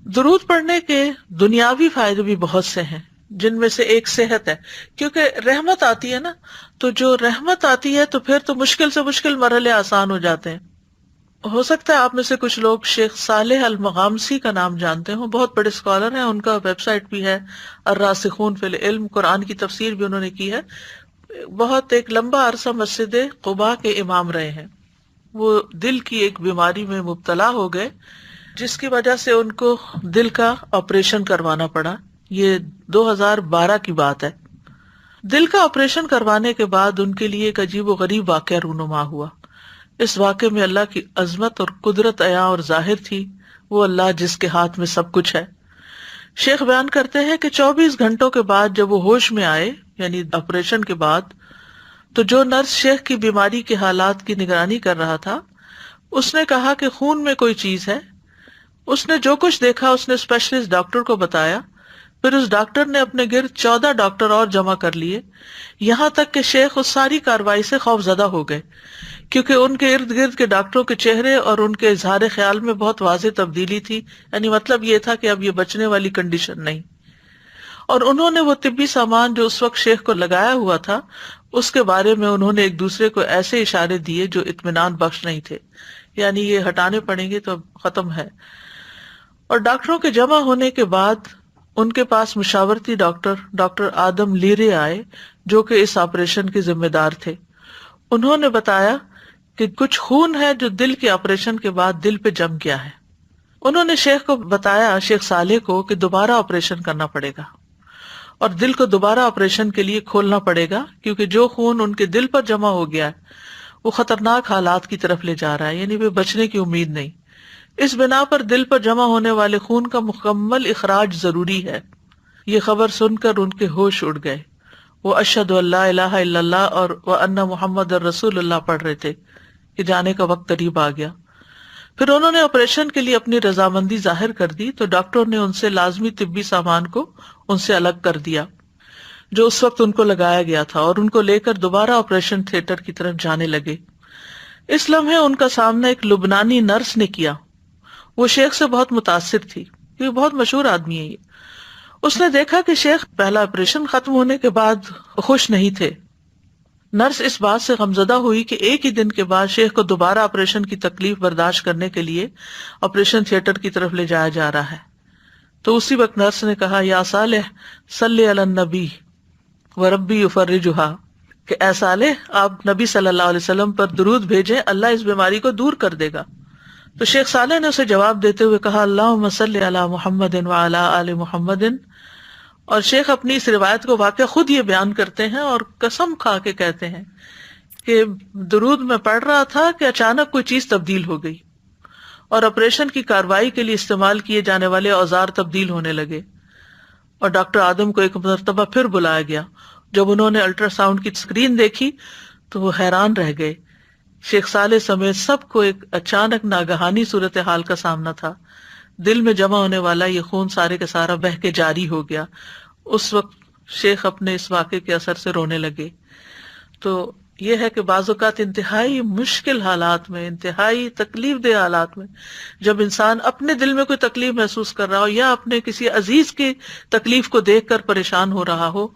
درود پڑھنے کے دنیاوی فائدے بھی بہت سے ہیں، جن میں سے ایک صحت ہے، کیونکہ رحمت آتی ہے نا، تو جو رحمت آتی ہے تو پھر تو مشکل سے مشکل مرحلے آسان ہو جاتے ہیں۔ ہو سکتا ہے آپ میں سے کچھ لوگ شیخ صالح المغامسی کا نام جانتے ہوں، بہت بڑے اسکالر ہیں، ان کا ویب سائٹ بھی ہے الراسخون فی العلم، قرآن کی تفسیر بھی انہوں نے کی ہے، بہت ایک لمبا عرصہ مسجد قباء کے امام رہے ہیں۔ وہ دل کی ایک بیماری میں مبتلا ہو گئے، جس کی وجہ سے ان کو دل کا آپریشن کروانا پڑا۔ یہ 2012 کی بات ہے۔ دل کا آپریشن کروانے کے بعد ان کے لیے ایک عجیب و غریب واقعہ رونما ہوا۔ اس واقعے میں اللہ کی عظمت اور قدرت عیاں اور ظاہر تھی، وہ اللہ جس کے ہاتھ میں سب کچھ ہے۔ شیخ بیان کرتے ہیں کہ 24 گھنٹوں کے بعد جب وہ ہوش میں آئے، یعنی آپریشن کے بعد، تو جو نرس شیخ کی بیماری کے حالات کی نگرانی کر رہا تھا، اس نے کہا کہ خون میں کوئی چیز ہے۔ اس نے جو کچھ دیکھا اس نے اسپیشلسٹ ڈاکٹر کو بتایا، پھر اس ڈاکٹر نے اپنے گرد 14 ڈاکٹر اور جمع کر لیے، یہاں تک کہ شیخ اس ساری کارروائی سے خوف زدہ ہو گئے، کیونکہ ان کے ارد گرد کے ڈاکٹروں کے چہرے اور ان کے اظہار خیال میں بہت واضح تبدیلی تھی، یعنی مطلب یہ تھا کہ اب یہ بچنے والی کنڈیشن نہیں۔ اور انہوں نے وہ طبی سامان جو اس وقت شیخ کو لگایا ہوا تھا، اس کے بارے میں انہوں نے ایک دوسرے کو ایسے اشارے دیے جو اطمینان بخش نہیں تھے، یعنی یہ ہٹانے پڑیں گے تو اب ختم ہے۔ اور ڈاکٹروں کے جمع ہونے کے بعد ان کے پاس مشاورتی ڈاکٹر آدم لیرے آئے، جو کہ اس آپریشن کے ذمہ دار تھے۔ انہوں نے بتایا کہ کچھ خون ہے جو دل کے آپریشن کے بعد دل پہ جم گیا ہے۔ انہوں نے شیخ کو بتایا، شیخ صالح کو، کہ دوبارہ آپریشن کرنا پڑے گا اور دل کو دوبارہ آپریشن کے لیے کھولنا پڑے گا، کیونکہ جو خون ان کے دل پر جمع ہو گیا ہے وہ خطرناک حالات کی طرف لے جا رہا ہے، یعنی وہ بچنے کی امید نہیں۔ اس بنا پر دل پر جمع ہونے والے خون کا مکمل اخراج ضروری ہے۔ یہ خبر سن کر ان کے ہوش اڑ گئے، وہ اشہد ان لا الہ الا اللہ اور وان محمد رسول اللہ پڑھ رہے تھے کہ جانے کا وقت قریب آ گیا۔ پھر انہوں نے آپریشن کے لیے اپنی رضامندی ظاہر کر دی تو ڈاکٹر نے ان سے لازمی طبی سامان کو ان سے الگ کر دیا جو اس وقت ان کو لگایا گیا تھا، اور ان کو لے کر دوبارہ آپریشن تھیٹر کی طرف جانے لگے۔ اس لمحے ان کا سامنا ایک لبنانی نرس نے کیا۔ وہ شیخ سے بہت متاثر تھی، یہ بہت مشہور آدمی ہے یہ۔ اس نے دیکھا کہ شیخ پہلا آپریشن ختم ہونے کے بعد خوش نہیں تھے۔ نرس اس بات سے غمزدہ ہوئی کہ ایک ہی دن کے بعد شیخ کو دوبارہ آپریشن کی تکلیف برداشت کرنے کے لیے آپریشن تھیٹر کی طرف لے جایا جا رہا ہے۔ تو اسی وقت نرس نے کہا، یا صالح صلی علی النبی وربی یفرجھا، کہ اے صالح آپ نبی صلی اللہ علیہ وسلم پر درود بھیجیں، اللہ اس بیماری کو دور کر دے گا۔ تو شیخ صالح نے اسے جواب دیتے ہوئے کہا، اللہم صلی علی محمد وعلی آل محمد۔ اور شیخ اپنی اس روایت کو واقعہ خود یہ بیان کرتے ہیں اور قسم کھا کے کہتے ہیں کہ درود میں پڑھ رہا تھا کہ اچانک کوئی چیز تبدیل ہو گئی اور آپریشن کی کارروائی کے لیے استعمال کیے جانے والے اوزار تبدیل ہونے لگے، اور ڈاکٹر آدم کو ایک مرتبہ پھر بلایا گیا۔ جب انہوں نے الٹرا ساؤنڈ کی اسکرین دیکھی تو وہ حیران رہ گئے۔ شیخ صالح سمیت سب کو ایک اچانک ناگہانی صورتحال کا سامنا تھا۔ دل میں جمع ہونے والا یہ خون سارے کا سارا بہہ کے جاری ہو گیا۔ اس وقت شیخ اپنے اس واقعے کے اثر سے رونے لگے۔ تو یہ ہے کہ بعض اوقات انتہائی مشکل حالات میں، انتہائی تکلیف دہ حالات میں، جب انسان اپنے دل میں کوئی تکلیف محسوس کر رہا ہو یا اپنے کسی عزیز کی تکلیف کو دیکھ کر پریشان ہو رہا ہو،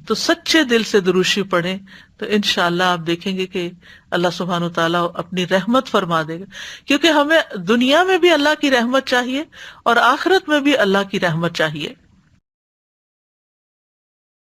تو سچے دل سے دروشی پڑھیں، تو انشاءاللہ آپ دیکھیں گے کہ اللہ سبحانہ وتعالیٰ اپنی رحمت فرما دے گا، کیونکہ ہمیں دنیا میں بھی اللہ کی رحمت چاہیے اور آخرت میں بھی اللہ کی رحمت چاہیے۔